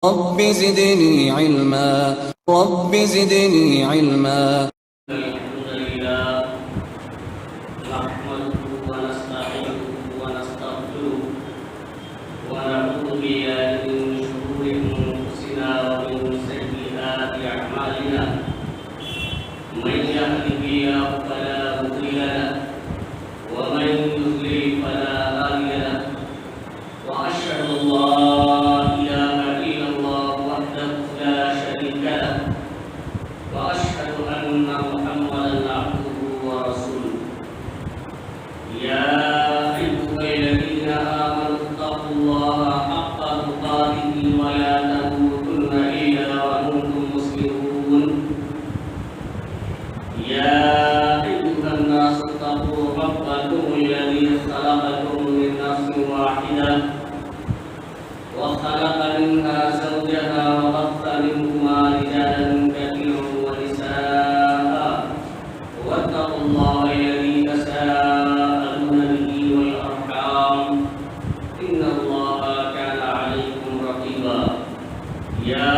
رب زدني علما رب زدني علما. الحمد لله نحمده ونستعينه ونستغفره ونعوذ بالله من شرور انفسنا ومن سيئات اعمالنا من يهده الله فلا مضل له ومن يضلل فلا هادي له واشهد ان لا اله الا الله وحده لا شريك له وأشهد أن محمدًا عبده ورسوله. يا أيها الذين آمنوا اتقوا الله حق تقاته ولا تموتن إلا وأنتم مسلمون. يا أيها الناس اتقوا ربكم الذي خلقكم من نفس واحدة وخلق منها زوجها وبث منهما رجالا كثيرا ونساء واتقوا الله الذي تساءلون به والأرحام إن الله كان عليكم رقيبا. يا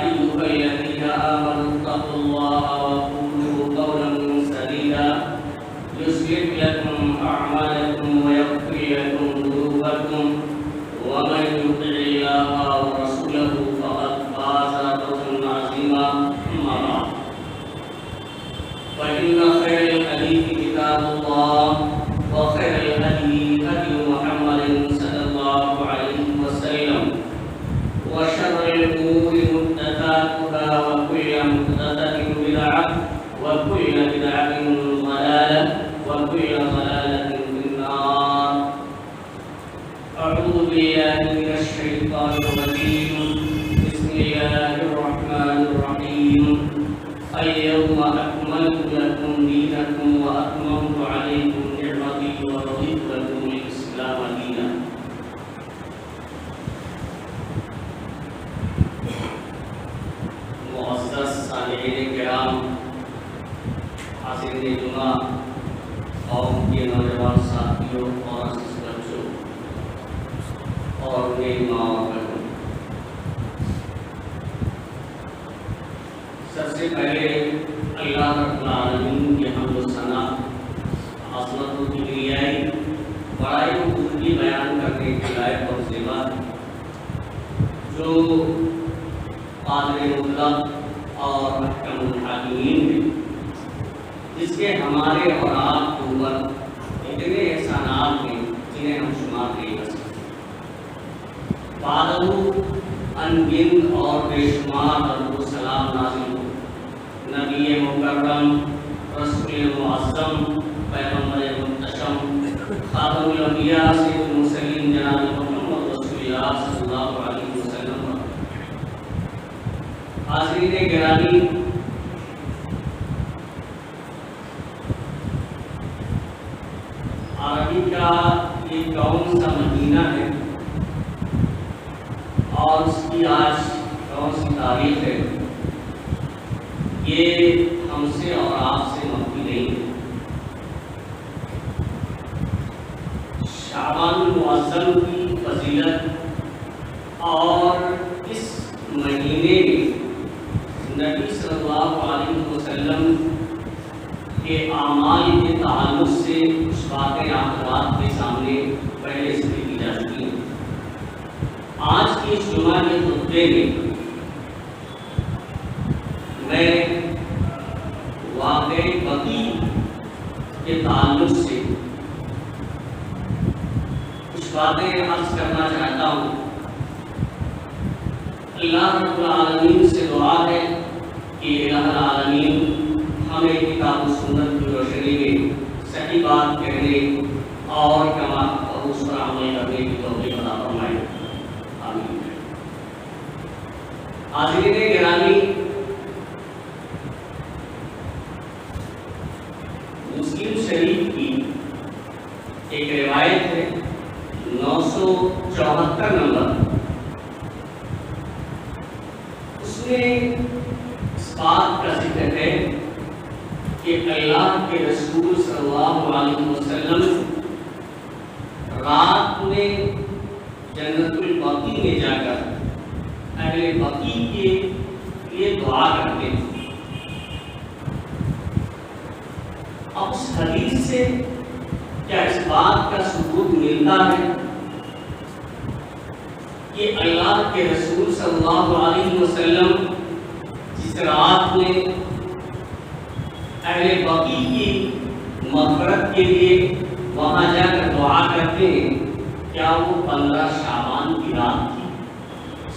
أيها الذين آمنوا اتقوا الله وقولوا قولا سديدا يصلح لكم أعمالكم ويغفر لكم ذنوبكم ومن يطع الله ورسوله فقد فاز فوزا عظيما. أما بعد فإن خير الحديث كتاب الله وخير الهدي هدي محمد صلى الله عليه وسلم وشر الأمور محدثاتها وكل محدثة بدعة وكل بدعة ضلالة وكل ضلالة في النار. أعوذ بالله من الشيطان الرجيم. بسم الله الرحمن الرحيم. اليوم أكملت لكم دينكم وأتممت عليكم نعمتي ورضيت لكم الإسلام دينا. معزز سامعین کرام، حاضرین جمعہ، قوم کے نوجوان ساتھیوں اور عزیز بچوں اور میری ماں اور بہنوں، سب سے پہلے اللہ رب العالمین کی حمد و ثنا، عظمت و کبریائی، بڑائی و بزرگی بیان کرنے کے لائق اور زیبا جو قادر مطلق اور محکم الحاکمین ہے، جس کے ہمارے اور آپ کے اوپر اتنے احسانات ہیں جنہیں ہم شمار نہیں کر سکتے. بعدہو انگن اور بے شمار درود و سلام نازل ہو نبی مکرم، رسول معظم، پیغمبر محتشم، خاتم الانبیاء، سید المرسلین جناب محمد رسول اللہ صلی اللہ علیہ وسلم. حاضرین گرامی، عربی کا یہ کون سا مہینہ ہے اور اس کی آج کون سی تاریخ ہے، یہ ہم سے اور آپ سے مخفی نہیں ہے. شعبان المعظم کی فضیلت اور اس مہینے میں نبی صلی اللہ علیہ وسلم کے اعمال کے تعلق سے کچھ باتیں آپ حضرات کے سامنے پہلے ذکر کی جا چکی ہیں. آج کی اس جمعہ کے خطبے میں واقع بقی کے تعلق سے کچھ باتیں عرض کرنا چاہتا ہوں. اللہ رب العالمین سے دعا ہے کہ الہ العالمین ہمیں کتاب و سنت کی روشنی میں صحیح بات کہنے اور کما اس پر عمل کرنے کی توفیق عطا فرمائے. آمین. حاضرین گرامی، مسلم شریف کی ایک روایت ہے 974 نمبر. اس میں اس بات کا ذکر ہے کہ اللہ کے رسول صلی اللہ علیہ وسلم رات میں جنت البقیع میں جا کر اہل بقی کے لیے دعا کرتے ہیں۔ اب اس حدیث سے کیا اس بات کا ثبوت ملتا ہے کہ اللہ کے رسول صلی اللہ علیہ وسلم جس رات میں اہل بقی کی مغفرت کے لیے وہاں جا کر دعا کرتے ہیں، کیا وہ 15 شعبان کی رات تھی؟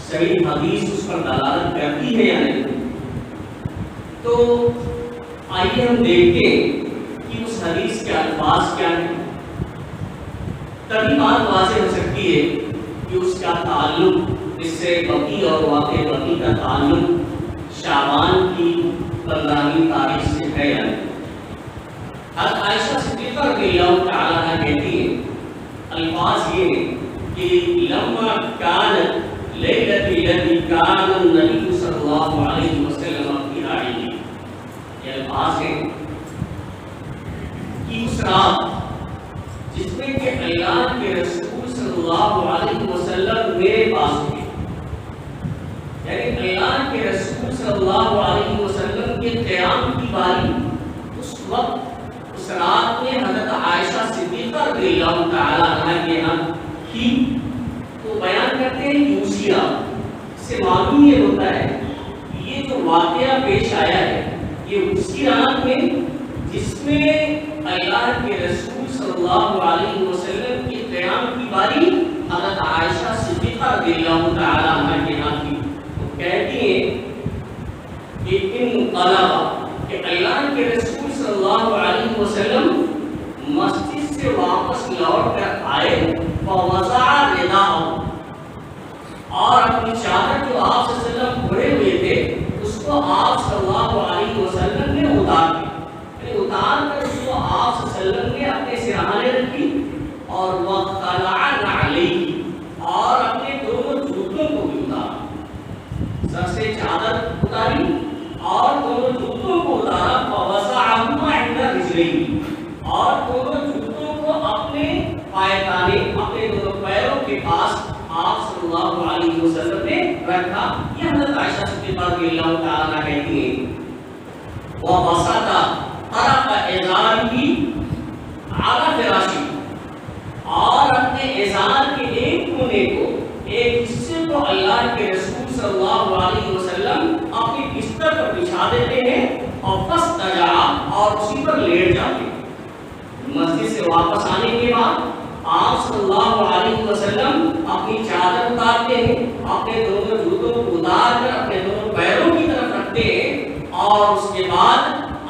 صحیح حدیث اس پر دلالت کرتی ہے یا نہیں؟ تو آئیے ہم دیکھتے ہیں کہ اس حدیث کے الفاظ کیا ہیں، تبھی بات واضح ہو سکتی ہے کہ اس کا تعلق اس سے بقی اور واقع بقی کا تعلق شعبان کی 15ویں تاریخ سے ہے یا نہیں۔ حضرت عائشہ صدیقہ رضی اللہ تعالیٰ عنہا کہتی ہیں، الفاظ یہ ہیں کہ لما كانت لیلۃ التي كان النبي صلی اللہ علیہ وسلم فيها عندي، یہ الفاظ ہیں کہ اس رات جس میں کہ اللہ کے رسول صلی اللہ علیہ وسلم میرے پاس تھے، یعنی اللہ کے رسول صلی اللہ علیہ وسلم کے قیام کی باری اس وقت اس رات میں حضرت عائشہ صدیقہ رضی اللہ تعالیٰ عنہا کے یہاں تھی۔ تو بیان کرتے ہیں کہ اسی رات، اس سے معلوم یہ ہوتا ہے یہ جو واقعہ پیش آیا ہے یہ اسی رات میں جس میں اللہ کے رسول صلی اللہ علیہ وسلم کے قیام کی باری حضرت عائشہ صدیقہ رضی اللہ تعالیٰ عنہا کے یہاں تھی۔ تو کہتی ہیں کہ ان طلبہ کہ اللہ کے رسول صلی اللہ علیہ وسلم مسجد سے واپس لوٹ کر آئے، فوضع رداءہ، اور اپنی چادر جو آپ صلی اللہ علیہ وسلم کھڑے ہوئے تھے اس کو آپ صلی اللہ علیہ وسلم نے اتار دی، یعنی اتار کر اس کو آپ صلی اللہ علیہ وسلم نے اپنے سرہانے رکھی، اور وَخَلَعَ نَعْلَيْهِ، اور اپنے دونوں جوتوں کو بھی اتارا، سر سے چادر اتاری اور دونوں جوتوں کو اتارا، فَوَضَعَهُمَا عِنْدَ رِجْلَيْهِ، اور دونوں جوتوں کو اپنے پائے اپنے دونوں پیروں کے پاس آپ صلی اللہ علیہ وسلم نے رکھا۔ یہ حضرت عائشہ صدیقہ رضی اللہ تعالیٰ عنہا کہتی ہیں، وَبَسَطَ طَرَفَ إِزَارِهِ عَلَى فِرَاشِهِ، اور اپنے ازار کے ایک کونے کو، ایک حصے کو اللہ کے رسول صلی اللہ علیہ وسلم اپنے بستر پر بچھا دیتے ہیں اور فَاسْتَجَعَ، اور اسی پر لیٹ جاتے ہیں۔ مسجد سے واپس آنے کے بعد آپ صلی اللہ علیہ وسلم اپنی چادر اتارتے ہیں، اپنے دونوں جوتوں کو اتار کر اپنے دونوں پیروں کی طرف رکھتے ہیں، اور اس کے بعد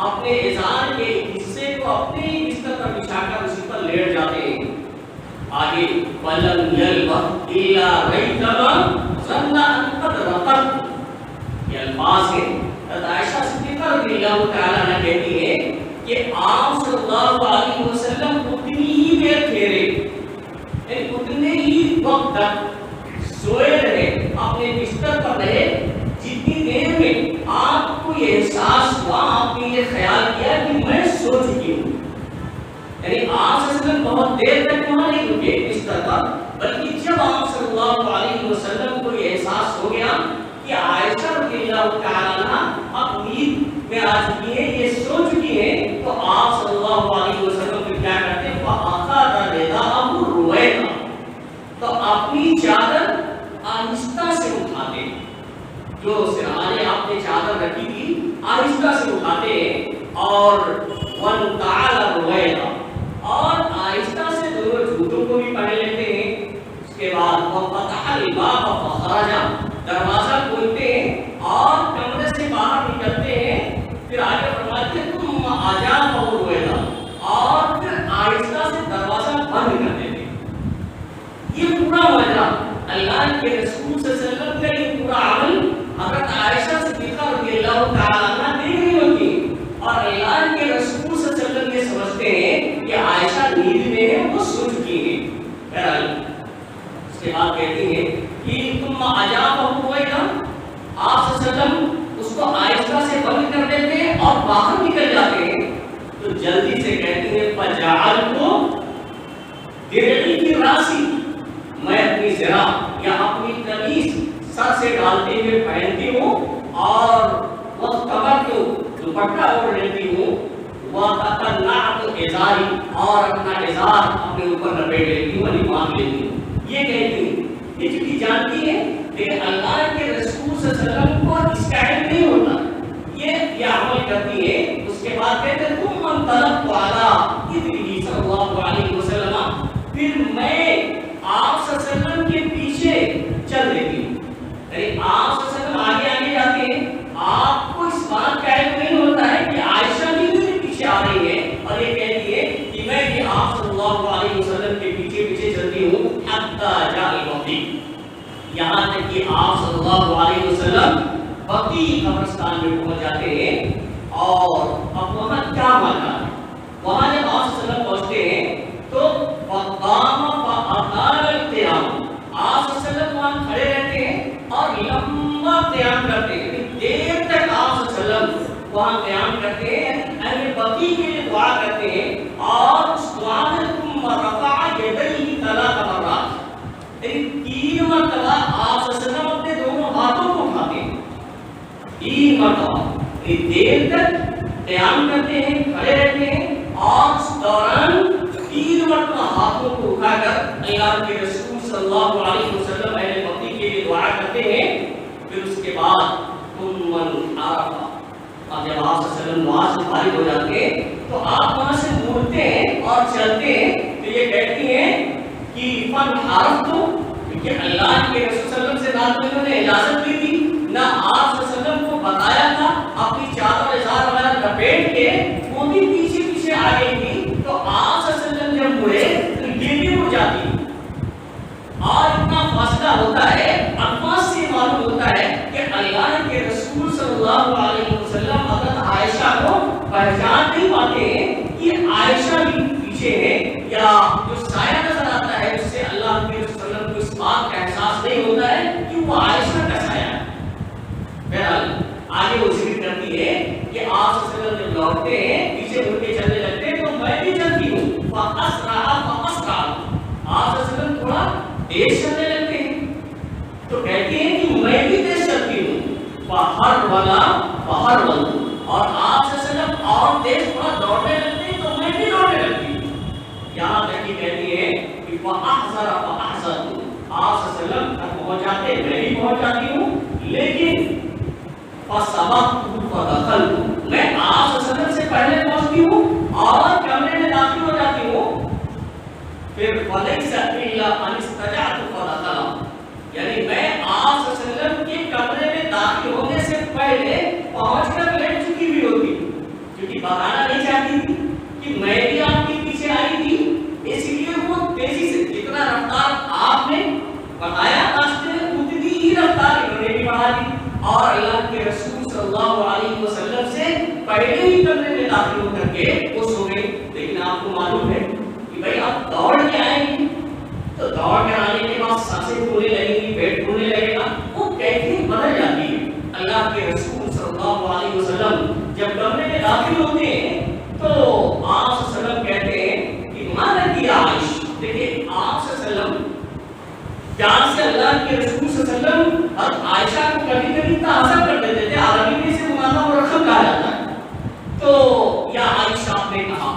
اپنے ازار کے حصے کو اپنے بستر پر بچھا کر اسی پر لیٹ جاتے ہیں۔ آگے وَلَمْ يَلْبَثْ إِلَّا رَيْتَمَا ظَنَّ أَنْ قَدْ رَقَدْتُ، یہ الفاظ ہیں۔ حضرت عائشہ صدیقہ رضی اللہ تعالیٰ عنہا کہتی ہے کہ آپ صلی اللہ علیہ وسلم اتنی ہی دیر ٹھہرے، یعنی اتنے ہی وقت تک سوئے رہے، اپنے بستر پر رہے، جتنی دیر میں آپ کو یہ احساس ہوا، آپ نے یہ خیال کیا کہ میں سو چکی ہوں۔ یعنی آپ صلی اللہ علیہ وسلم بہت دیر تک وہاں نہیں رکے بستر پر، بلکہ جب آپ صلی اللہ علیہ وسلم کو یہ احساس ہو گیا کہ عائشہ رضی اللہ تعالیٰ عنہا اب نیند میں آ چکی ہے، یہ سو چکی ہے، تو آپ صلی اللہ علیہ وسلم پھر کیا کرتے ہیں، فَأَخَذَ رِدَاءَهُ رُوَيْدًا، تو اپنی چادر آہستہ سے اٹھاتے ہیں، جو سرہانے آپ نے چادر رکھی تھی آہستہ سے اٹھاتے ہیں، اور وَانْتَعَلَ رُوَيْدًا، اور آہستہ سے دونوں جوتوں کو بھی پہن لیتے ہیں۔ اس کے بعد وَفَتَحَ الْبَابَ فَخَرَجَ، دروازہ کھولتے ہیں اور کمرے سے باہر نکلتے ہیں، پھر آگے فرماتے ہیں ثُمَّ أَجَابَهُ رُوَيْدًا، اور پھر آہستہ سے دروازہ بند کر دیتے ہیں۔ یہ پورا وجہ اللہ کے رسول صلی اللہ علیہ وسلم کا یہ پورا عمل حضرت عائشہ صدیقہ رضی اللہ تعالیٰ عنہا دیکھ رہی ہوتی، اور اللہ کے رسول صلی اللہ علیہ وسلم یہ سمجھتے ہیں کہ عائشہ نیند میں ہے، وہ سو چکی ہے۔ بہرحال اس کے بعد کہتی ہیں کہ ثُمَّ أَجَابَهُ صلی اللہ علیہ وسلم کو اسٹائل نہیں ہوتا، یہ عمل کرتی ہے. اس کے بعد کہتے ہیں تم من طلب والا صلی اللہ علیہ وسلم، پھر میں آپ صلی اللہ علیہ وسلم کے پیچھے چل دیتی ہوں. یعنی آپ صلی اللہ علیہ وسلم آگے آگے جاتے ہیں، آپ کو اس بات کا علم نہیں ہوتا ہے کہ عائشہ بھی میرے پیچھے آ رہی ہے اور یہ کہتی ہے کہ میں بھی آپ صلی اللہ علیہ وسلم کے پیچھے پیچھے چلتی ہوں حتی جاء البقیع، یہاں تک کہ آپ صلی اللہ علیہ وسلم بقیع قبرستان میں پہنچ جاتے ہیں. اور اب وہاں کیا مانا ہے، وہاں جب آپ صلی اللہ علیہ وسلم پہنچتے ہیں تو فقام فاطال القیام، آپ صلی اللہ علیہ وسلم وہاں کھڑے رہتے ہیں اور لمبا قیام کرتے ہیں، دیر تک آپ صلی اللہ علیہ وسلم وہاں قیام کرتے ہیں، اہل بقیع کے لیے دعا کرتے ہیں. اور اس دعا میں ثم رفع یدیہ ثلاث مرات، تین مرتبہ آپ صلی اللہ علیہ وسلم اپنے دونوں ہاتھوں کو اٹھاتے ہیں، تین مرتبہ دیر تک قیام کرتے ہیں، کھڑے رہتے ہیں اور اس دوران تین مرتبہ ہاتھوں کو اٹھا کر اللہ کے رسول صلی اللہ علیہ وسلم اہل بقیع کے لیے دعا کرتے ہیں. پھر اس کے بعد ثم انحرف، اور جب آپ صلی اللہ علیہ وسلم وہاں سے فارغ ہو جاتے ہیں تو آپ وہاں سے مڑتے ہیں اور چلتے ہیں. تو یہ کہتی ہیں کہ فانحرفت، کیونکہ اللہ کے رسول صلی اللہ علیہ وسلم سے نہ تو انہوں نے اجازت دی تھی، نہ آپ صلی اللہ علیہ وسلم کو بتایا تھا، اپنی چادر ازار وغیرہ لپیٹ کے وہ بھی پیچھے پیچھے آ گئی تھی. تو آپ صلی اللہ علیہ وسلم جب مڑے تو یہ بھی اڑ جاتی. اور اتنا فاصلہ ہوتا ہے، الفاظ سے معلوم ہوتا ہے کہ اللہ کے رسول صلی اللہ علیہ وسلم حضرت عائشہ کو پہچان نہیں پاتے ہیں کہ عائشہ بھی پیچھے ہے، یا جو سایہ نظر آتا ہے اس سے اللہ کے رسول صلی اللہ علیہ وسلم کو اس بات کا احساس نہیں ہوتا ہے کہ وہ عائشہ کا سایہ ہے. بہرحال آگے وہ ذکر کرتی ہے کہ آپ صلی اللہ علیہ وسلم جب لوٹتے ہیں پیچھے مڑ کے چلنے لگتے ہیں تو میں بھی چلتی ہوں. فَأَسْرَعَ فَأَسْرَعَ، آپ صلی اللہ علیہ وسلم تھوڑا تیز چلنے لگتے ہیں تو کہتے ہیں کہ میں بھی تیز چلتی ہوں. فَحَرْوَلَ فَحَرْوَلْ، اور آپ صلی اللہ علیہ وسلم اور تیز تھوڑا دوڑنے لگتے ہیں تو میں بھی دوڑنے لگتی ہوں. یہاں تک کہ کہتی ہے کہ فَأَحْزَرَ فَأَحْزَرْ، آپ صلی اللہ علیہ وسلم تک پہنچ جاتے ہیں، میں بھی پہنچ جاتی ہوں. لیکن فَسَبَقْتُ فَدَخَلْتُ، میں آپ صلی اللہ علیہ وسلم سے پہلے پہنچتی ہوں اور کمرے میں داخل ہو جاتی ہوں. پھر وَلَيْسَ إِلَّا أَنِ اسْتَجَعْتُ فَدَخَلَ، یعنی میں آپ صلی اللہ علیہ وسلم کے کمرے میں داخل ہونے سے پہلے پہنچ کر لیٹ چکی بھی ہوتی، کیونکہ بتانا نہیں چاہتی تھی کہ میں بھی آپ کے پیچھے آئی تھی. اس لیے وہ تیزی سے جتنا رفتار آپ نے بتایا راستے میں اتنی ہی رفتار انہوں نے بھی بڑھا دی، اور اللہ کے رسول صلی اللہ علیہ وسلم سے پہلے ہی کمرے میں داخل ہو کر کے وہ سو گئی. لیکن آپ کو معلوم ہے کہ بھائی آپ دوڑ کے آئیں گی تو دوڑ کے آنے کے بعد سانسیں پھولنے لگیں گی، پیٹ پھولنے لگے گا، وہ کیفیت بدل جاتی ہے. اللہ کے رسول صلی اللہ علیہ وسلم جب کمرے میں داخل ہوتے ہیں تو آپ صلی اللہ علیہ وسلم کہتے ہیں کہ ماذا کیا عائشہ. دیکھیں آپ صلی اللہ علیہ وسلم پیار سے اللہ کے رسول صلی اللہ علیہ وسلم اور عائشہ کو کبھی کبھی تعصب کر دیتے تھے، عربی میں سے مناسب اور رقم کہا جاتا ہے. تو یا عائشہ آپ نے کہا،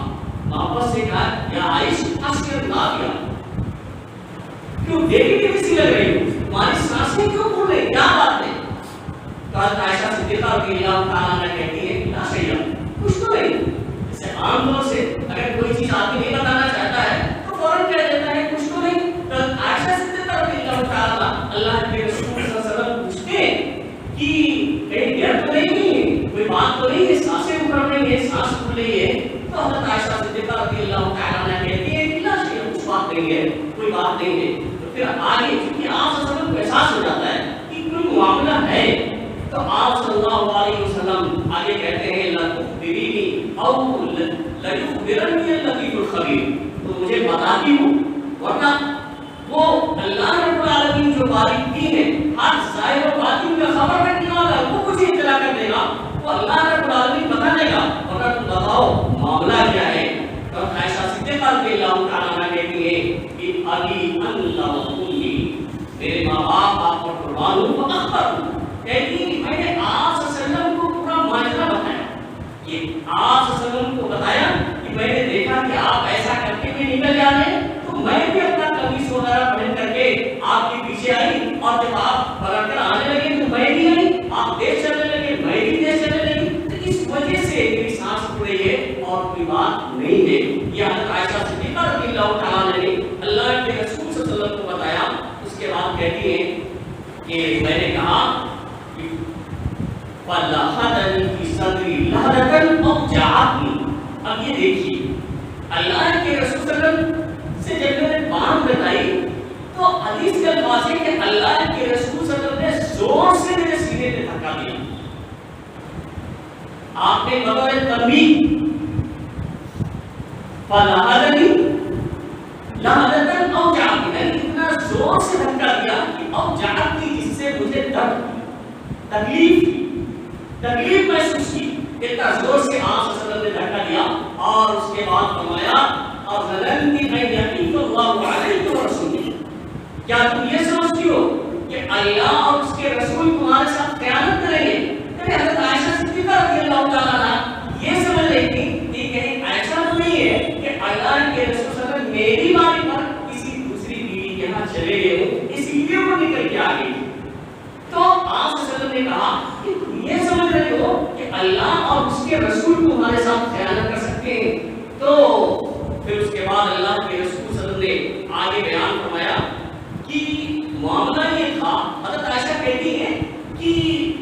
محبت سے کہا یا عائشہ اشکر نہ دیا، کیوں دیکھیں کہ کسی لگ رہی ہو، تمہاری سانسیں کیوں پھول رہی، کیا بات ہے. تو عائشہ صدیقہ رضی اللہ تعالیٰ عنہ کہتی ہے لا شیء، کچھ تو نہیں. جیسے عام طور سے اگر کوئی چیز آدمی نہیں بتانا چاہتا ہے تو فوراً کہہ دیتا ہے کچھ تو نہیں. تو عائشہ صدیقہ رضی اللہ تعالیٰ اللہ کے رسول صلی اللہ علیہ وسلم پوچھتے ہیں کہ کہیں ڈر تو نہیں ہے، کوئی بات تو نہیں ہے، سانسیں اکھڑ رہی ہے، سانس پھول رہی ہے. تو حضرت عائشہ صدیقہ رضی اللہ تعالیٰ عنہ کہتی ہے کہ لا شیء، کچھ بات نہیں ہے، کوئی بات نہیں ہے. تو پھر آگے چونکہ آپ صلی اللہ علیہ وسلم کو احساس ہو جاتا ہے کہ کوئی معاملہ ہے تو آپ صلی اللہ علیہ وسلم آگے کہتے ہیں لَتُخْبِرِنِي أَوْ لَيُخْبِرَنِّي اللَّطِيفُ الْخَبِيرُ، تو مجھے بتاتی ہوں، ورنہ وہ اللہ رب العالمین جو باریکی ہے، ہر ظاہر و باطن کا خبر رکھنے والا ہے، وہ مجھے اطلاع کر دے گا، وہ اللہ رب العالمین بتا دے گا. ورنہ تم بتاؤ معاملہ کیا ہے. تو عائشہ صدیقہ رضی اللہ تعالیٰ عنہ کہتی ہے کہ ابی انت و امی، میرے ماں باپ آپ پر قربان ہوں، فاخبر ہوں. کہتی ہے میں نے آپ صلی اللہ علیہ وسلم کو پورا ماجرا بتایا، یہ آپ صلی اللہ علیہ وسلم کو بتایا کہ میں نے دیکھا کہ آپ ایسا کرتے ہوئے نکل جاتے ہیں تو میں بھی اپنا قمیص وغیرہ پہن کر کے آپ کے پیچھے آئی، اور جب آپ پلٹ کر آنے لگے تو میں بھی آئی فَلَحَدَنِي فِي صَدْرِي لَحْدَةً أَوْجَعَتْنِي. اب یہ دیکھیے اللہ کے رسول صلی اللہ علیہ وسلم سے جب میں نے بات بتائی تو حدیث کے الفاظ ہے کہ اللہ کے رسول صلی اللہ علیہ وسلم نے زور سے میرے سینے پہ دھکا دیا. آپ نے بغیر تنبیہ فَلَحَدَنِي لَحْدَةً أَوْجَعَتْنِي، اتنا زور سے دھکا دیا کہ أوجعتني، جس سے مجھے درد تکلیف محسوس کی. اتنا زور سے آپ صلی اللہ علیہ وسلم نے دھکا دیا اور اس کے بعد فرمایا اَظَنَنْتِ أَنْ يَحِيفَ اللَّهُ عَلَيْكَ وَرَسُولِهِ، کیا تم یہ سمجھتی ہو کہ اللہ اور اس کے رسول تمہارے ساتھ خیانت کریں گے؟ حضرت عائشہ صدیقہ رضی اللہ تعالیٰ عنہ یہ سمجھ رہی تھی کہ کہیں ایسا تو نہیں ہے کہ اللہ کے رسول صلی اللہ علیہ وسلم میری باری پر کسی دوسری بیوی کے ہاں چلے گئے ہو اس لیے وہ نکل کے آ گئی. تو آپ صلی اللہ علیہ وسلم نے کہا کہ تم یہ سمجھ رہے ہو کہ اللہ اور اس کے رسول تمہارے ساتھ خیانت کر سکتے ہیں. تو پھر اس کے بعد اللہ کے رسول صلی اللہ علیہ وسلم نے آگے بیان فرمایا کہ معاملہ یہ تھا. حضرت عائشہ کہتی ہیں کہ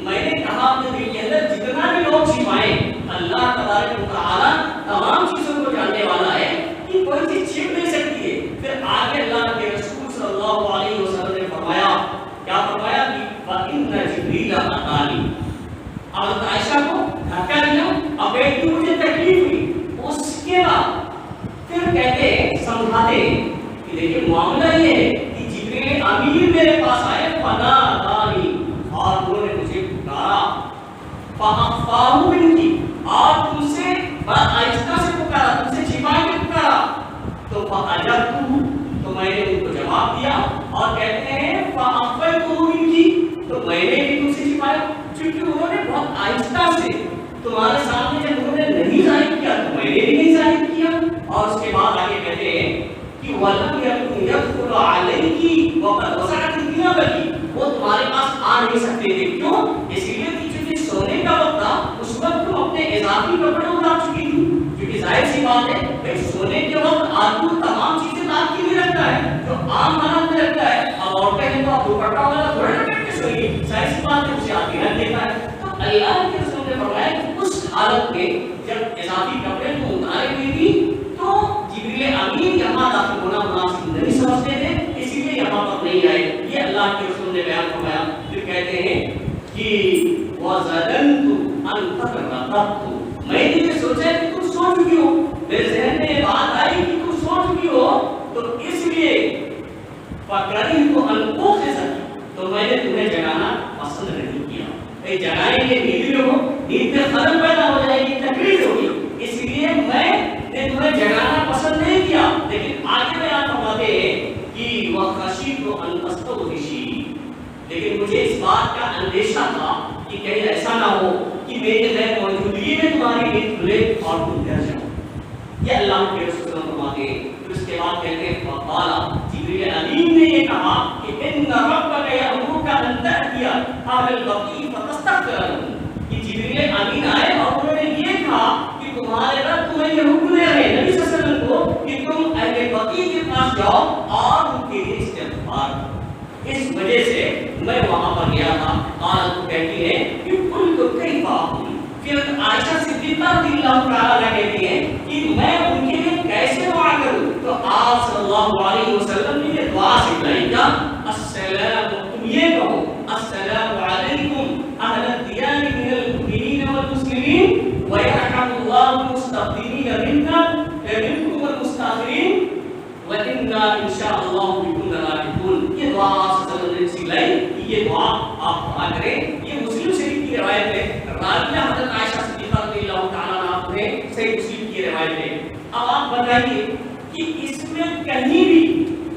میں نے کہا اپنے دل کے اندر جتنا بھی لوگ چھپائیں اللہ تبارک و تعالیٰ تمام چیزوں کو جاننے والا ہے کہ کوئی چیز چھپ نہیں سکتی ہے. پھر آگے اللہ کے رسول صلی اللہ علیہ وسلم نے فرمایا، کیا فرمایا کہ فَإِنَّ جِبْرِيلَ أَتَانِي. حضرت عائشہ کو دھکا دیا، اب ایک تو مجھے تکلیف ہوئی. اس کے بعد پھر کہتے ہیں سمجھاتے ہیں کہ دیکھیں معاملہ یہ ہے کہ جبریل امین میرے پاس آئے فَنَادَانِي، اور انہوں نے مجھے پکارا، فَأَخْفَاهُ مِنْكِ، اور تم سے بڑا آہستہ سے پکارا، تم سے چھپا کے پکارا. تو فَأَجَبْتُهُ، تو میں نے ان کو جواب دیا. اور کہتے ہیں فَأَخْفَيْتُهُ مِنْكِ، تو میں نے بھی تم سے چھپایا. چونکہ انہوں نے بہت آہستہ سے تمہارے سامنے جب انہوں نے نہیں ظاہر کیا تو میں نے بھی نہیں ظاہر کیا. اور اس کے بعد آگے کہتے ہیں کہ وَلَمْ يَكُنْ يَدْخُلُ عَلَيْكِ وَقَدْ وَسَعَتِ ثِيَابَكِ، وہ تمہارے پاس آ نہیں سکتے تھے. کیوں؟ اس لیے کہ چونکہ سونے کا وقت تھا اس وقت تم اپنے اضافی کپڑے اتار چکی تھی. کیونکہ ظاہر سی بات ہے بھائی سونے کے وقت آدمی تمام چیزیں رات کی نہیں رکھتا ہے جو عام حالات میں رکھتا ہے. اب عورتیں ہیں تو آپ دوپٹہ والا تھوڑا نہ بیٹھ کے سوئیے، ظاہر سی بات ہے اسے آپ رکھ دیتا ہے. تو اللہ کے رسول نے فرمایا کہ اس حالت میں جب اضافی کپڑے کو اتارے ہوئی تھی تو جبریل امین یہاں داخل ہونا مناسب نہیں سمجھتے تھے، اسی لیے یہاں پر نہیں آئے. یہ اللہ کے رسول نے بیان فرمایا. پھر کہتے ہیں کہ وَظَنَنْتُ أَنْ تَقْرَأْتُ، میں نے یہ سوچا کہ تم سو چکی ہو. میرے ذہن میں یہ بات آئی کہ تم سو چکی ہو تو اس لیے فَكَرِهْتُ أَنْ أُوقِظَكِ، تو میں نے تمہیں جگانا پسند نہیں کیا. جگائیں گے نیند میں ہو، نیند میں خلل پیدا ہو جائے گی، تکلیف ہوگی، اس لیے میں نے تمہیں جگانا پسند نہیں کیا. لیکن آگے بیان فرماتے ہیں کہ وَخَشِيتُ أَنْ تَسْتَغْرِشِي، لیکن مجھے اس بات کا اندیشہ تھا کہ کہیں ایسا نہ ہو کہ میرے غیر موجودگی میں تمہاری نیند کھلے اور تم ڈر جاؤ. یہ اللہ کے رسول فرماتے ہیں. پھر اس کے بعد کہتے ہیں فقال، جبریل امین نے یہ کہا کہ ان ربک یامرک ان تأتی اہل البقیع فتستغفر لهم، کہ جبریل امین آئے اور انہوں نے یہ کہا کہ تمہارے رب تمہیں یہ حکم دے رہے ہیں نبی صلی اللہ علیہ وسلم کو کہ تم اہل بقیع کے پاس جاؤ اور ان کے لیے استغفار کرو. اس وجہ سے میں وہاں پر گیا تھا. قالت کہتی ہے کہ قلت کیف اقول، پھر عائشہ صدیقہ رضی اللہ تعالیٰ عنہ کہتی ہیں کہ میں ان کے لیے کیسے دعا کروں. تو آپ صلی اللہ علیہ وسلم نے یہ دعا سکھلائی. کیا؟ السلام، تم یہ کہو السلام علیکم اہل الدیار من المؤمنین والمسلمین ویرحم اللہ المستقدمین منکم والمستاخرین وَإِنَّا إِنْ شَاءَ اللَّهُ بِكُمْ لَلَاحِقُونَ. یہ دعا آپ صلی اللہ علیہ وسلم نے سکھلائی. یہ دعا آپ پڑھا کریں. یہ مسلم شریف کی روایت ہے. راویہ حضرت عائشہ صدیقہ رضی اللہ تعالیٰ عنہا نے صحیح مسلم کی روایت ہے. اب آپ بتائیے کہ اس میں کہیں بھی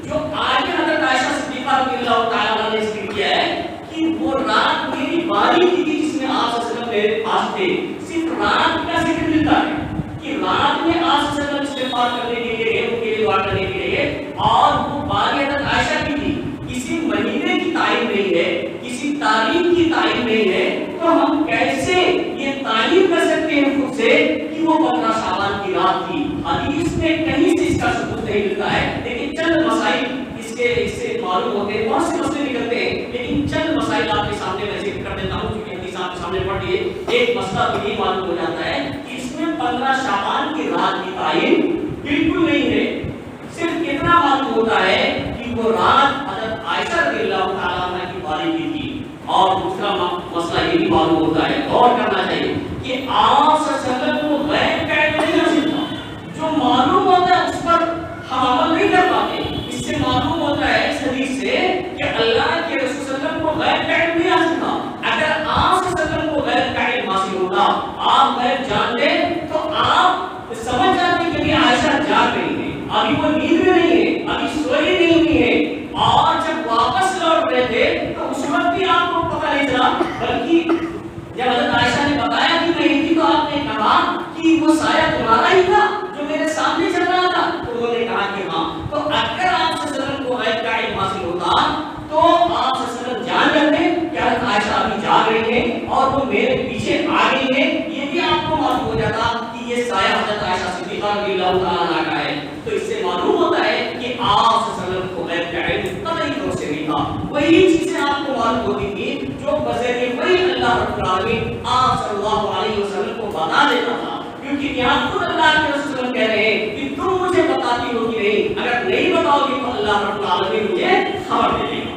جو آگے حضرت عائشہ صدیقہ رضی اللہ تعالیٰ عنہ نے ذکر کیا ہے کہ وہ رات میری باری کی تھی جس میں آپ صلی اللہ علیہ وسلم میرے پاس تھے، صرف رات کا ذکر ملتا ہے کہ رات میں آپ صلی اللہ علیہ وسلم استغفار کرنے کے لیے ان کے لیے دعا کرنے کے لیے، اور وہ باری حضرت عائشہ کی تھی. کسی مہینے کی تعین نہیں ہے، کسی تاریخ کی تعین نہیں ہے، تو ہم کیسے یہ تعین کر سکتے ہیں خود سے کہ وہ 15 شعبان کی رات تھی؟ حدیث میں کہیں سے اس کا ثبوت نہیں ملتا ہے. لیکن چند مسائل اس سے معلوم ہوتے ہیں، بہت سے مسئلے نکلتے ہیں، لیکن چند مسائل آپ کے سامنے میں ذکر کر دیتا ہوں کیونکہ حدیث آپ کے سامنے پڑھ لیے. ایک مسئلہ تو یہ معلوم ہو جاتا ہے کہ اس میں 15 شعبان کی رات کی تعین بالکل نہیں ہے. صرف اتنا معلوم ہوتا ہے کہ وہ رات حضرت عائشہ رضی اللہ تعالیٰ عنہ کی باری کی تھی. اور دوسرا مسئلہ یہ بھی معلوم ہوتا ہے، غور کرنا چاہیے کہ آپ صلی اللہ علیہ وسلم کو غیب کا علم نہیں حاصل تھا. جو معلوم ہوتا ہے اس پر ہم عمل نہیں کر پاتے. اس سے معلوم ہوتا ہے اس حدیث سے کہ اللہ کے رسول صلی اللہ علیہ وسلم کو غیب کا علم نہیں حاصل تھا. اگر آپ صلی اللہ علیہ وسلم کو غیب کا علم حاصل ہوتا، آپ غیب جانتے، تو آپ سمجھ جاتے کہ یہ عائشہ جاگ رہی ہے، ابھی وہ نیند میں نہیں ہے، ابھی سوئی نہیں ہے. اور جب واپس لوٹ رہے تھے تو اس وقت بھی آپ کو پتہ نہیں چلا، بلکہ جب حضرت عائشہ نے بتایا کہ میں تھی تو آپ نے کہا کہ وہ سایہ تمہارا ہی تھا جو میرے سامنے چل رہا تھا. تو انہوں نے کہا کہ ہاں. تو اگر آپ صلی اللہ علیہ وسلم کو غیب کا علم حاصل ہوتا تو آپ صلی اللہ علیہ وسلم جان جاتے کہ حضرت عائشہ ابھی جاگ رہی ہیں اور وہ میرے پیچھے آ گئی ہیں. یہ بھی آپ کو معلوم ہو جاتا کہ یہ سایہ حضرت عائشہ صدیقہ رضی اللہ تعالیٰ عنہا کا ہے. تو اس سے معلوم ہوتا ہے کہ آپ صلی اللہ علیہ وسلم کو غیب کا علم قطعی طور سے نہیں تھا. وہی چیزیں آپ کو معلوم ہوتی تھی جو بذریعہ وہی اللہ رب العالمین آپ صلی اللہ علیہ وسلم کو بتا دیتا تھا. کیونکہ یہاں خود اللہ کے رسول صلی اللہ علیہ وسلم کہہ رہے ہیں کہ تم مجھے بتاتی ہو کہ نہیں، اگر نہیں بتاؤ گی تو اللہ رب العالمین مجھے خبر دے دے گا.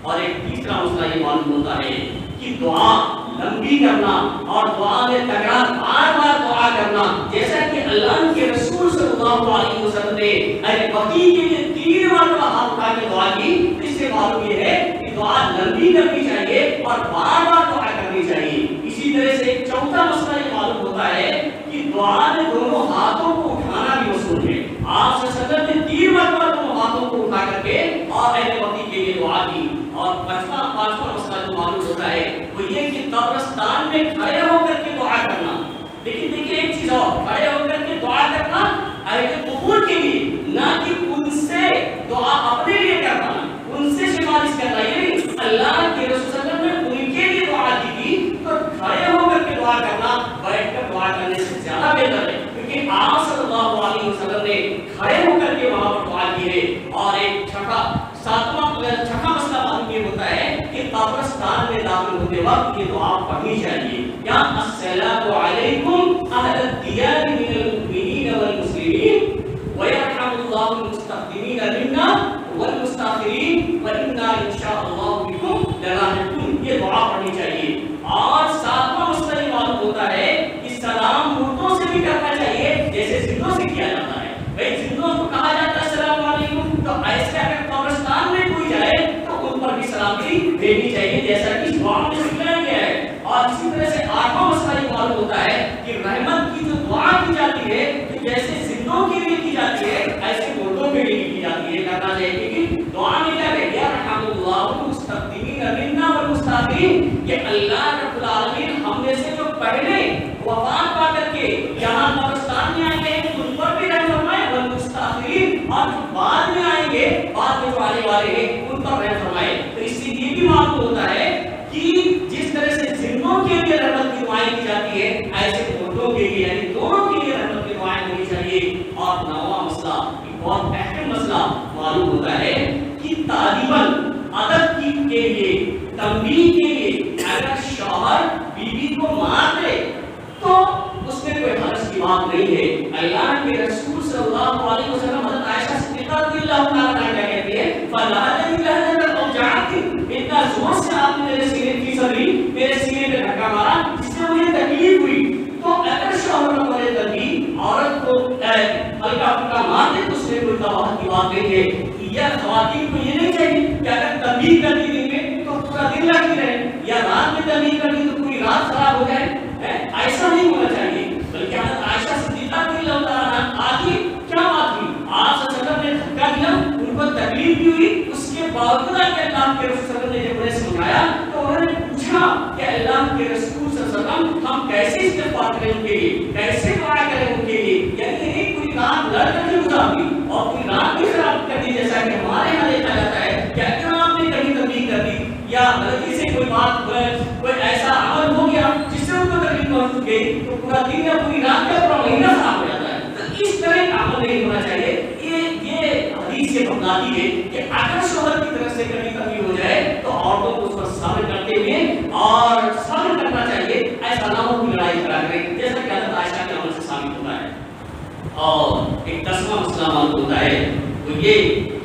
اور ایک تیسرا مسئلہ یہ معلوم ہوتا ہے کہ دعا لمبی کرنا اور دعا میں تکرار بار بار دعا کرنا، جیسا کہ اللہ کے رسول صلی اللہ علیہ وسلم نے اہل بقیع کے لیے 3 مرتبہ ہاتھ اٹھا کے دعا کی. اس سے معلوم یہ ہے کہ دعا لمبی کرنی چاہیے اور بار بار دعا کرنی چاہیے. اسی طرح سے ایک چوتھا مسئلہ یہ معلوم ہوتا ہے کہ دعا میں دونوں ہاتھوں کو اٹھانا بھی مصنون ہے. آپ صلی اللہ علیہ وسلم نے 3 مرتبہ دونوں ہاتھوں کو اٹھا کر کے اور اہل بقیع کے لیے دعا کی. اور پانچواں مسئلہ جو معلوم ہوتا ہے وہ یہ کہ قبرستان میں کھڑے ہو کر کے دعا کرنا. لیکن دیکھیے ایک چیز اور، کھڑے ہو کر کے دعا کرنا اہل قبور کے لیے، نہ کہ ان سے دعا اپنے لیے کرنا، ان سے سفارش کرنا. یہ اللہ کے رسول صلی اللہ علیہ وسلم نے ان کے لیے دعا کی تھی، تو کھڑے ہو کر کے دعا کرنا بیٹھ کر دعا کرنے سے زیادہ بہتر ہے. کیونکہ آپ صلی اللہ علیہ وسلم نے کھڑے ہو کر کے وہاں پر دعا کی ہے. اور ایک چھٹا مسئلہ معلوم یہ ہوتا ہے کہ قبرستان میں داخل ہوتے وقت یہ دعا پڑھنی چاہیے. یا السلام علیکم اہل الدیار من المؤمنین والمسلمین ویرحم اللہ المستقدمین منا والمستاخرین وانا انشاء اللہ بکم للاحقون. یہ دعا پڑھنی چاہیے. اور 7واں مسئلہ یہ معلوم ہوتا ہے کہ سلام مردوں سے بھی کرنا چاہیے جیسے زندوں سے کیا جاتا ہے. بھائی زندوں کو کہا جاتا ہے السلام علیکم، تو ایسے اگر قبرستان میں کوئی جائے تو ان پر بھی سلامتی دینی چاہیے جیسا کہ دعا میں سکھلایا گیا ہے. اور اسی طرح سے 8واں مسئلہ یہ معلوم ہوتا ہے کہ رحمت کی جو دعا کی جاتی ہے تو جیسے زندوں کے لیے کی جاتی ہے ایسے مردوں کے لیے کی جاتی ہے. کرنا چاہیے کہ دعا میں کیا ہے، یا رحم اللہ المستقدمین منا والمستاخرین، کہ اللہ رب العالمین ہم میں سے جو پہلے وفات پا کر کے یہاں قبرستان میں آئے ہیں ان پر بھی رحم فرمائے، والمستاخرین اور جو بعد میں آئیں گے، بعد میں جو آنے والے ہیں ان پر رحم فرمائے. تو اس سے یہ بھی معلوم ہوتا ہے کہ جس طرح سے زندوں کے لیے رحمت کی دعائیں کی جاتی ہے ایسے مردوں کے لیے یعنی دونوں کے لیے رحمت کی دعائیں ہونی چاہیے. اور 9واں مسئلہ ایک بہت اہم مسئلہ معلوم ہوتا ہے کہ تعلیماً ادب کے لیے، تنبیہ کے لیے اگر شوہر بیوی کو مار دے تو اس میں کوئی حرج کی بات نہیں ہے. اللہ کے رسول صلی اللہ علیہ وسلم حضرت عائشہ صدیقہ رضی اللہ تعالیٰ عنہا کیا کہتی ہے، فَلَعَلَنِي لَهَذَا أَوْجَعَتْنِي، اتنا زور سے آپ نے میرے سینے کی صدری، میرے سینے پہ دھکا مارا جس سے مجھے تکلیف ہوئی. تو اگر شوہر کو بولے تنبیہ عورت کو ہلکا پھلکا مار دے تو اس میں کوئی تباہ کی بات نہیں ہے. یا خواتین کو یہ نہیں چاہیے کہ اگر تنبیہ کر دی دن میں تو پورا دن لگتی رہے، یا رات میں تنبیہ کر دی تو پوری رات خراب ہو جائے. ایسا نہیں ہونا چاہیے. بلکہ حضرت عائشہ صدیقہ رضی اللہ تعالیٰ عنہا آتی کیا بات ہوئی، آپ صلی اللہ علیہ وسلم نے دھکا دیا، ان کو تکلیف بھی ہوئی، اس کے باوجود کہ اللہ کے رسول صلی اللہ علیہ وسلم نے جب انہیں سمجھایا تو انہوں نے پوچھا کہ اللہ کے رسول صلی اللہ علیہ وسلم ہم کیسے استغفار کریں ان کے لیے، کیسے دعا کریں ان کے لیے. یعنی نہیں کوئی رات لڑ کر کے گزار دی اور کوئی رات بھی خراب کر دی جیسا کہ ہمارے یہاں دیکھا جاتا ہے کہ اگر آپ نے کبھی تنبیہ کر دی یا غلطی سے کوئی بات کوئی ایسا عمل ہو گیا جس سے ان کو تکلیف پہنچ گئی تو پورا دن یا پوری رات کا پورا مہینہ خراب ہو جاتا ہے. تو اس طرح کا عمل نہیں ہونا چاہیے. یہ حدیث سے بتلاتی ہے کہ اگر شوہر کی طرف سے کبھی تنبیہ ہو جائے تو عورتوں کو اس پر صبر کرتے ہوئے اور صبر کرنا چاہیے. ایسا نہ ہو اور ایک 10واں مسئلہ معلوم ہوتا ہے وہ یہ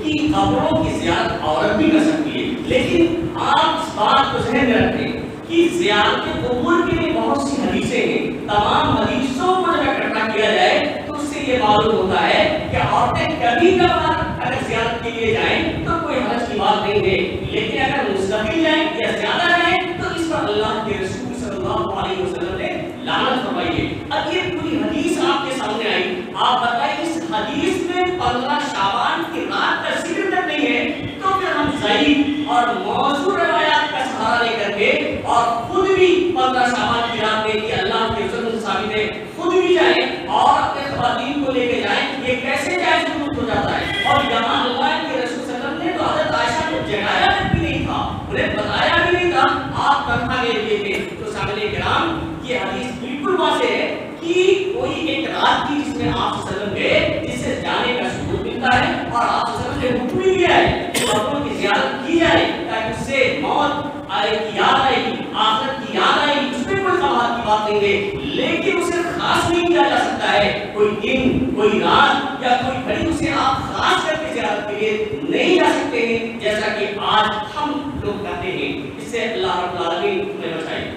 کہ قبروں کی زیارت عورت بھی کر سکتی ہے، لیکن آپ اس بات کو ذہن میں رکھیں کہ زیارت قبور کے لیے بہت سی حدیثیں ہیں، تمام حدیثوں کو جب اکٹھا کیا جائے تو اس سے یہ معلوم ہوتا ہے کہ عورتیں کبھی کبھار اگر زیارت کے لیے جائیں تو کوئی حرج کی بات نہیں ہے، لیکن اگر مستقل جائیں یا زیادہ جائیں تو اس پر اللہ کے رسول صلی اللہ علیہ وسلم نے لعنت فرمائی ہے۔ اب یہ پوری حدیث آپ کے سامنے آئی، آپ بتائیں اس حدیث میں 15 شعبان کی رات کا ذکر تک نہیں ہے، تو پھر ہم ضعیف اور موضوع روایات کا سہارا لے کر کے اور خود بھی 15 شعبان کی رات میں کہ اللہ کے رسول ثابت ہے خود بھی جائیں اور اپنے خواتین کو لے کے جائیں، یہ کیسے جائز ہو جاتا ہے؟ اور یہاں اللہ کے رسول صلی اللہ علیہ وسلم نے تو حضرت عائشہ کو جگایا بھی نہیں تھا، انہیں بتایا بھی نہیں تھا، آپ تنہا لے لیے تھے۔ تو سامنے کرام یہ حدیث بالکل واضح ہے کہ کوئی ایک رات کی جس میں آپ صلی اللہ علیہ وسلم گئے جس سے جانے کا ثبوت ملتا ہے، اور آپ صلی اللہ علیہ وسلم نے حکم بھی دیا ہے کہ قبروں کی زیارت کی جائے تاکہ اس سے موت آئے کی یاد آئے گی، آخرت کی یاد آئے گی، اس میں کوئی سوال کی بات نہیں ہے، لیکن اسے خاص نہیں کیا جا سکتا ہے، کوئی دن کوئی رات یا کوئی گھڑی اسے آپ خاص کر کے زیارت کے لیے نہیں جا سکتے ہیں جیسا کہ آج ہم لوگ کرتے ہیں، اس سے اللہ رب العالمین ہمیں بچائے۔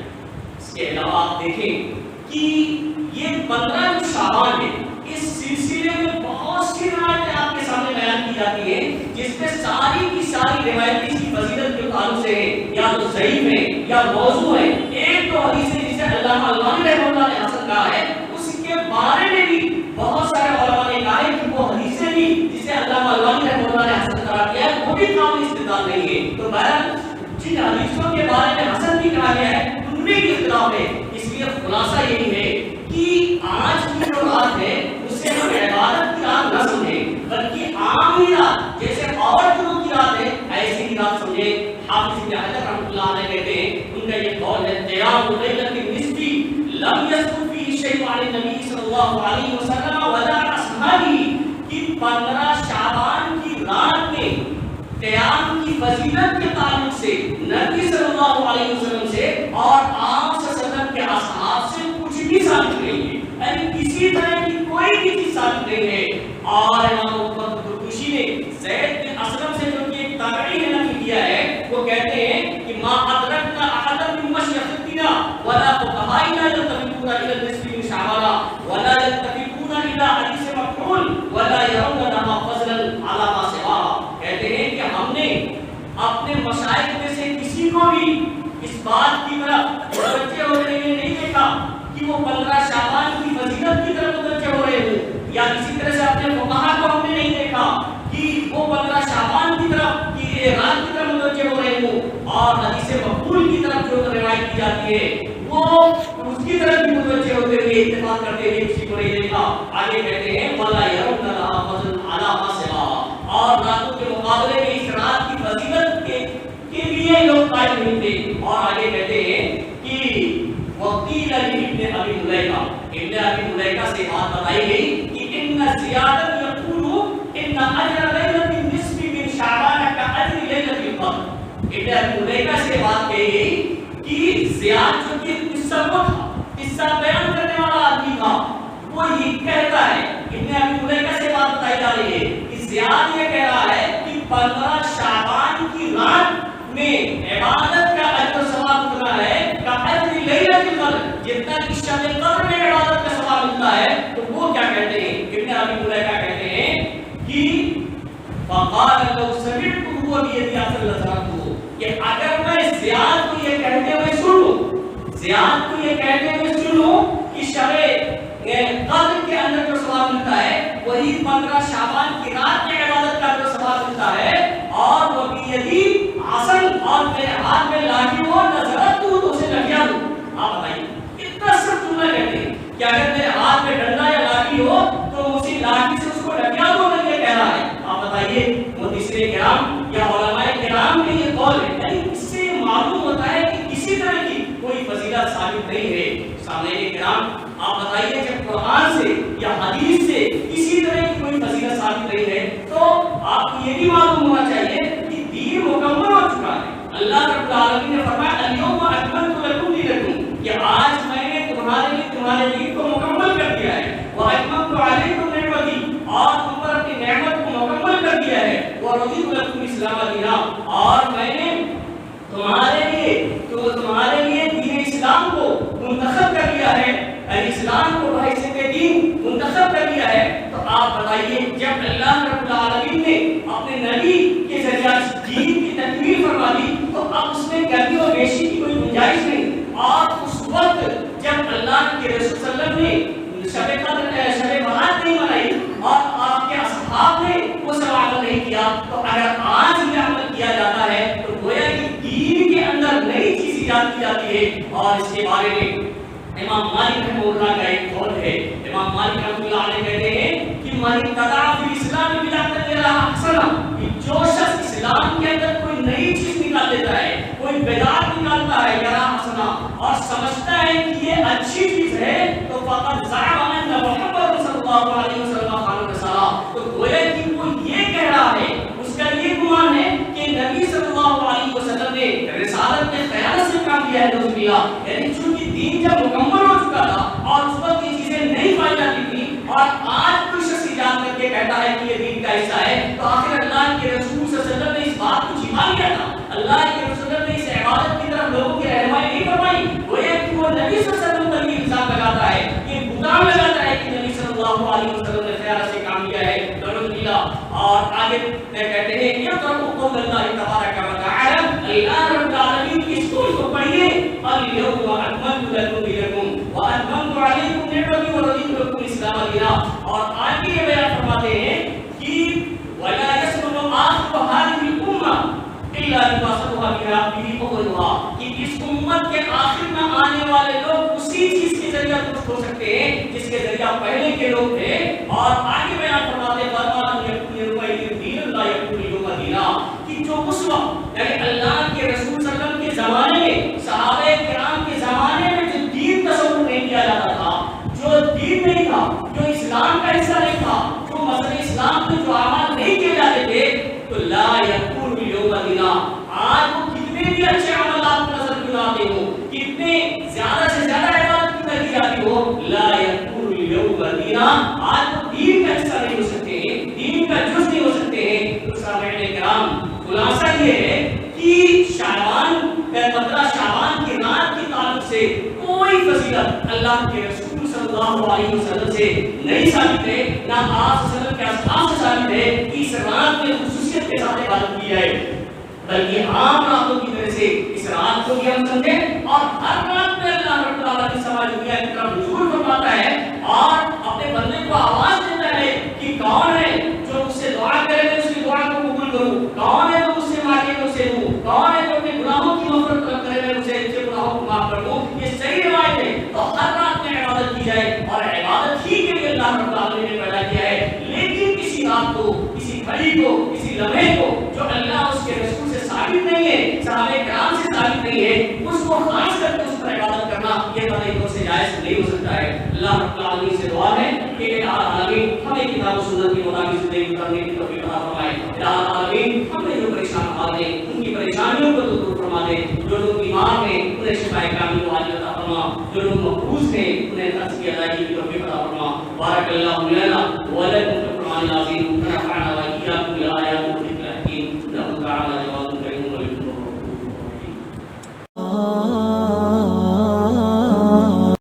اس کے علاوہ آپ دیکھیں کہ یہ 15 جو شعبان ہے اس سلسلے میں بہت سی روایتیں آپ کے سامنے بیان کی جاتی ہیں جس میں ساری کی ساری روایتیں اس کی فضیلت کے تعلق سے ہیں، یا تو ضعیف ہیں یا موضوع ہیں۔ ایک تو حدیث ہے جسے علامہ البانی رحمہ اللہ نے حسن کہا ہے، اس کے بارے میں بھی بہت سارے علماء نے کہا ہے کہ وہ حدیثیں بھی جسے علامہ البانی رحمہ اللہ نے حسن قرار دیا ہے وہ بھی قابل استدلال نہیں ہے۔ تو بہرحال جن حدیثوں کے بارے میں حسن بھی کہا گیا ہے ان میں بھی اختلاف ہے، اس لیے خلاصہ یہی ہے کہ آج کی جو رات ہے اسے ہم عبادت کی رات نہ سمجھیں بلکہ عام ہی رات، جیسے اور دنوں کی رات ہے ایسی ہی رات سمجھیں۔ حافظ ابن حجر رحمۃ اللہ علیہ کہتے ہیں، ان کا یہ قول ہے قیام لیلۃ النصف لم یذکر فیہ شیء عن النبی صلی اللہ علیہ وسلم ولا عن اصحابہ، کہ 15 شعبان کی رات میں قیام کی فضیلت کے تعلق سے نبی صلی اللہ علیہ وسلم سے اور آپ صلی اللہ علیہ وسلم کے اصحاب سے کچھ بھی ثابت نہیں ہے، یعنی کسی طرح کی کوئی بھی چیز ثابت نہیں ہے۔ اور امام القرطبی نے زید بن اسلم سے جو کہ ایک تابعی نے نقل کیا ہے وہ کہتے ہیں کہ ما ادرکنا احدا من مشیختنا ولا فقهائنا يتفقون الى النصف من شعبان ولا يتفقون الى حديث مفعول ولا يرون لها فضلا على ما سواه۔ کہتے ہیں کہ ہم نے اپنے مشائخ میں سے کسی کو بھی اس بات کی طرف متوجہ ہونے نہیں دیکھا کہ وہ 15 شعبان کی فضیلت کی طرف متوجہ ہو رہے ہوں، یا اسی طرح سے اپنے فقہا کو ہم نے نہیں دیکھا کہ وہ 15 شعبان کی طرف کی رات کی طرف متوجہ ہو رہے ہوں، اور حدیث مقبول کی طرف جو روایت کی جاتی ہے وہ اس کی طرف بھی متوجہ ہوتے ہوئے اتفاق کرتے ہوئے کسی کو نہیں دیکھا۔ آگے کہتے ہیں وَلَا يَرَوْنَ لَهَا فَضْلًا عَلَىٰ مَا سِوَاهَا، اور راتوں کے مقابلے میں اس رات کی فضیلت کے لیے لوگ قائل نہیں تھے۔ اور آگے کہتے ہیں کہ وَقِيلَ لِابْنِ أَبِي مُلَيْكَةَ، ابن ابی ملیکہ سے بات بتائی گئی کہ ان زیادت یقول ان اجر لیلۃ النصف من شعبان کاجر لیلۃ القدر۔ ابن ابی ملیکہ سے بات کہی گئی کہ زیاد جو کہ قصہ وہ تھا، قصہ بیان کرنے والا آدمی تھا، وہ یہ کہتا ہے، ابن ابی ملیکہ سے بات بتائی جا رہی ہے کہ زیاد یہ کہہ رہا ہے کہ 15 شعبان کی رات میں عبادت کا اجر و ثواب اتنا ہے کہ اجر لیلۃ القدر، جتنا کہ شب قدر میں عبادت کا ثواب ملتا ہے۔ تو وہ کیا کہتے ہیں، ابن ابی ملیکہ کہتے ہیں کہ فقال لو سمعت هو بيدي اصل لذرته، کہ اگر میں زیاد کو یہ کہتے ہوئے سنوں، زیاد کو یہ کہتے ہوئے سنوں کہ شب قدر کے اندر جو ثواب ملتا ہے وہی 15 شعبان کی رات میں عبادت کا جو ثواب ملتا ہے، اور وہ بیدی اصل، اور میرے ہاتھ میں لاٹھی ہو نظرت تو اسے لگیا دوں۔ آپ بتائیے اتنا سخت جملہ کہتے ہیں کہ اگر میرے ہاتھ میں ڈنڈا یا لاٹھی ہو تو اسی لاٹھی سے اس کو لگیا دو، میں یہ کہہ رہا ہے۔ آپ بتائیے محدثین کرام یا علماء کرام کے یہ قول ہے، یعنی اس سے معلوم ہوتا ہے کہ کسی طرح کی کوئی فضیلت ثابت نہیں ہے۔ سامعین کرام آپ بتائیے جب قرآن سے یا حدیث سے کسی طرح کی کوئی فضیلت ثابت نہیں ہے تو آپ کو یہ بھی معلوم ہونا چاہیے کہ دین مکمل ہو چکا ہے۔ اللہ رب العالمین نے فرمایا الیوم اکملت لکم دینکم، کہ آج میں نے تمہارے لیے تمہارے دین کو مکمل کر دیا ہے، واتممت علیکم جاتی ہے. اور اس کے بارے میں امام مالک رحمہ اللہ کا ایک قول ہے. امام مالک رحمہ اللہ علیہ کہتے ہیں کہ من ابتدع فی الاسلام بدعۃ یراها حسنہ، کہ جو شخص اسلام کے اندر کوئی نئی چیز نکال دیتا ہے، کوئی بدعت نکالتا ہے، یراها حسنہ، اور سمجھتا ہے کہ یہ اچھی چیز ہے، تو فقد زعم ان محمد صلی اللہ علیہ وسلم خان رسالہ، تو گویا کہ وہ یہ کہہ رہا ہے، اس کا یہ گمان ہے کہ نبی صلی اللہ علیہ وسلم نے رسالت میں خیانت سے کام کیا ہے. نعوذ باللہ. یعنی چونکہ دین جب مکمل ہو چکا تھا اور اس وقت یہ چیزیں نہیں پائی جاتی تھی، اور آج کوئی شخص ایجاد کر کے کہتا ہے کہ یہ دین کا حصہ ہے، تو آخر اللہ کے رسول صلی اللہ علیہ وسلم نے اس بات کو چھپا لیا تھا. اللہ کے رسول نے اس عبادت کی طرف لوگوں کی رہنمائی نہیں فرمائی. گویا کہ وہ نبی صلی اللہ علیہ وسلم پر یہ الزام لگاتا ہے، یہ بہتان لگاتا ہے کہ نبی صلی اللہ علیہ وسلم نے خیانت سے کام کیا ہے. نعوذ باللہ. اور آگے کہتے ہیں یہ تو قول اللہ تبارک و تعالی، اللہ رب العالمین کی سورت کو پڑھیے، الیوم اکملت لکم دینکم واتممت علیکم نعمتی ورضیت لکم الاسلام دینا. اور آگے یہ بیان فرماتے ہیں کہ ولا یسلم آخر هذه الامه الا بواسطها به اولها، کہ اس امت کے آخر میں آنے والے لوگ اسی چیز کے ذریعہ درست ہو سکتے ہیں جس کے ذریعہ پہلے کے لوگ تھے. اور آگے بیان فرماتے ہیں کہ جو اس وقت یعنی اللہ کے رسول صلی اللہ علیہ وسلم کے زمانے میں، صحابہ کرام کے زمانے میں جو دین تصور نہیں کیا جاتا تھا، جو دین نہیں تھا، جو اسلام کا حصہ نہیں تھا، جو مسئلہ اسلام میں جو اعمال نہیں کیے جاتے تھے، تو لا یکون الیوم دینا، آج وہ کتنے بھی اچھے عملات نظر کیوں نہ آتے ہو، کتنے زیادہ سے زیادہ عبادت کیوں نہ کی جاتی ہو، لا یکون الیوم دینا، آج وہ دین کا حصہ نہیں ہو سکتے ہیں، دین کا جز نہیں ہو سکتے ہیں. تو سامعین کرام، خلاصہ یہ ہے کہ شعبان 15 شعبان کی رات کی تعلق سے کوئی فضیلت اللہ کے رسول صلی اللہ علیہ وسلم سے نہیں ثابت ہے، نہ آپ صلی اللہ علیہ وسلم کے اصحاب سے ثابت ہے کہ اس رات میں خصوصیت کے ساتھ عبادت کی جائے، بلکہ عام راتوں کی طرح سے اس رات کو بھی ہم سمجھیں. اور ہر رات میں اللہ رب العالمین سماج دنیا کی طرف رجوع فرماتا ہے اور اپنے بندے کو آواز دیتا ہے کہ کون ہے جو مجھ سے دعا کرے میں اس کی دعا کو قبول کروں، کون ہے جو مجھ سے مانگے میں اسے دوں، کون ہے جو اپنے گناہوں کی مغفرت طلب کرے میں اسے گناہوں کو معاف کر دوں. یہ صحیح روایت ہے. تو ہر رات میں عبادت کی جائے، اور عبادت ہی کے لیے اللہ رب العالمین نے پیدا کیا ہے. لیکن کسی رات کو، کسی گھڑی کو، کسی لمحے کو جو اللہ اس کے رسول سے ثابت نہیں ہے، صحابہ کرام سے ثابت نہیں ہے، اس کو خاص کر کے اس پر عبادت کرنا یہ طریقوں سے جائز نہیں ہو سکتا ہے. اللہ رب العالمین سے دعا ہے کہ الہ العالمین ہمیں کتاب و سنت کے مطابق زندگی گزارنے کی توفیق عطا فرمائے. الہ العالمین ہم نے جو پریشان حال ہیں ان کی پریشانیوں کو دور فرما دے، جو لوگ بیمار ہیں انہیں شفائے کامل و عاجل عطا فرما، جو لوگ محفوظ ہیں انہیں قرض کی ادائیگی کی توفیق عطا فرما. بارک اللہ لنا